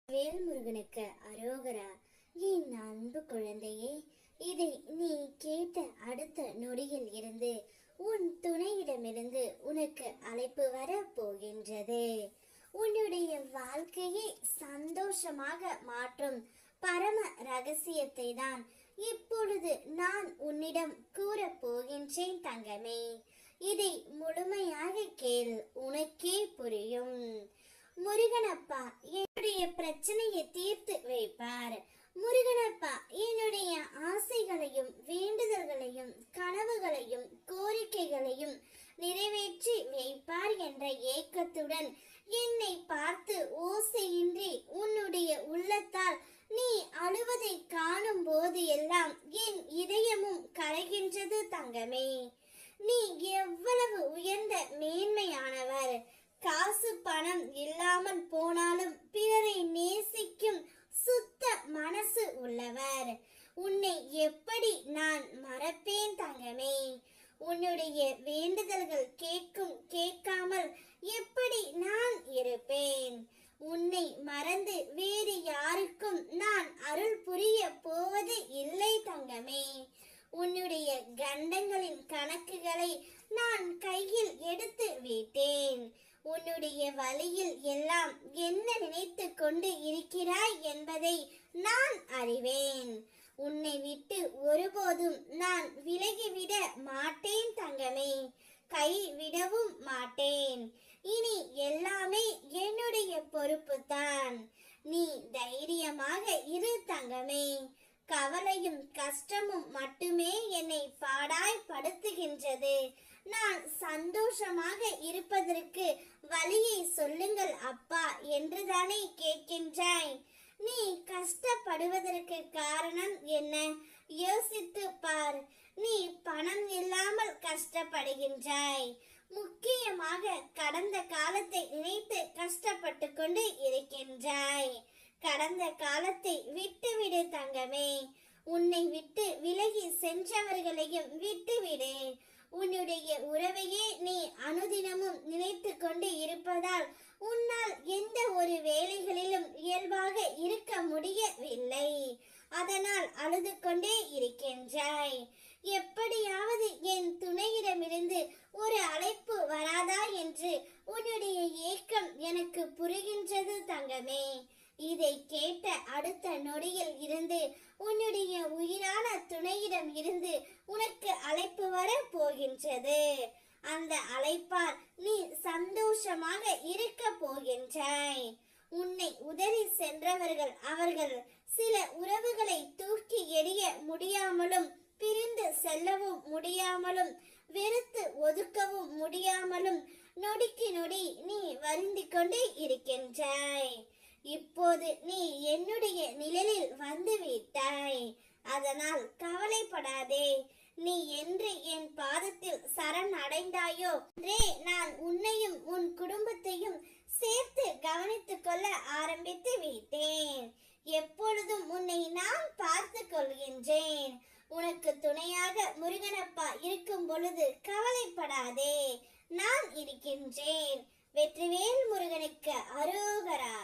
வேல்முருகனுக்கு அரோகரா. என் அன்பு குழந்தையே, இதை நீ கேட்ட அடுத்த நொடியில் இருந்து உன் துணையிடமிருந்து உனக்கு அழைப்பு வர போகின்றது. உன்னுடைய வாழ்க்கையை சந்தோஷமாக மாற்றும் பரம ரகசியத்தை தான் இப்பொழுது நான் உன்னிடம் கூற போகின்றேன் தங்கமே. இதை முழுமையாக கேள், உனக்கே புரியும். முருகனப்பா என்னுடைய பிரச்சனையை தீர்த்து வைப்பார். முருகனப்பா என்னுடைய ஆசைகளையும் வேண்டுதல்களையும் கனவுகளையும் கோரிக்கைகளையும் நிறைவேற்றி வைப்பார் என்ற ஏக்கத்துடன் என்னை பார்த்து ஓசையின்றி உன்னுடைய உள்ளத்தால் நீ அழுவதை காணும் போது எல்லாம் என் இதயமும் கரைகின்றது தங்கமே. நீ எவ்வளவு உயர்ந்த மேன்மையானவர். காசு பணம் இல்லாமல் போனாலும் பிறரை நேசிக்கும் சுத்த மனசு உள்ளவர். உன்னை எப்படி நான் மறப்பேன் தங்கமே? உன்னுடைய வேண்டுதல்கள் கேட்கும் கேட்காமல் எப்படி நான் இருப்பேன்? உன்னை மறந்து வேறு யாருக்கும் நான் அருள் புரிய போவது இல்லை தங்கமே. உன்னுடைய கண்டங்களின் கணக்குகளை நான் கையில் எடுத்து விட்டேன். உன்னுடைய வழியில் எல்லாம் என்ன நினைத்து கொண்டு இருக்கிறாய் என்பதை நான் அறிவேன். உன்னை விட்டு ஒருபோதும் நான் விலகிவிட மாட்டேன் தங்கமே, கைவிடவும் மாட்டேன். இனி எல்லாமே என்னுடைய பொறுப்பு தான். நீ தைரியமாக இரு தங்கமே. கவலையும் கஷ்டமும் மட்டுமே என்னை பாடாய் படுத்துகின்றது. நான் சந்தோஷமாக இருப்பதற்கு வழியை சொல்லுங்கள் அப்பா என்றுதானே கேட்கின்றாய். நீ கஷ்டப்படுவதற்கு காரணம் என்ன? யோசித்து பார். நீ பணம் இல்லாமல் கஷ்டப்படுகின்றாய். முக்கியமாக கடந்த காலத்தை நினைத்து கஷ்டப்பட்டு கொண்டு இருக்கின்றாய். கடந்த காலத்தை விட்டுவிடு தங்கமே. உன்னை விட்டு விலகி சென்றவர்களையும் விட்டுவிடு. உன்னுடைய உறவையே நீ அனுதினமும் நினைத்து கொண்டு இருப்பதால் உன்னால் எந்த ஒரு வேலைகளிலும் இயல்பாக இருக்க முடியவில்லை. அதனால் அழுது கொண்டே இருக்கின்றாய். எப்படியாவது என் துணையிடமிருந்து ஒரு அழைப்பு வராதா என்று உன்னுடைய ஏக்கம் எனக்கு புரிகின்றது தங்கமே. இதை கேட்ட அடுத்த நொடியில் இருந்து உன்னுடைய உயிரான துணையிடம் இருந்து உனக்கு அழைப்பு வர போகின்றது. அந்த அழைப்பால் நீ சந்தோஷமாக இருக்க போகின்றாய். உன்னை உதறி சென்றவர்கள் அவர்கள் சில உறவுகளை தூக்கி எறிய முடியாமலும் பிரிந்து செல்லவும் முடியாமலும் வெறுத்து ஒதுக்கவும் முடியாமலும் நொடிக்கு நொடி நீ வருந்தி கொண்டே இருக்கின்றாய். இப்போது நீ என்னுடைய நிழலில் வந்து விட்டாய். அதனால் கவலைப்படாதே. நீ என்று என் பாதத்தில் சரண் அடைந்தாயோ அன்றே நான் உன்னையும் உன் குடும்பத்தையும் சேர்த்து கவனித்துக் கொள்ள ஆரம்பித்து விட்டேன். எப்பொழுதும் உன்னை நான் பார்த்து கொள்கின்றேன். உனக்கு துணையாக முருகனப்பா இருக்கும் பொழுது கவலைப்படாதே, நான் இருக்கின்றேன். வெற்றிவேல் முருகனுக்கு அரோகரா.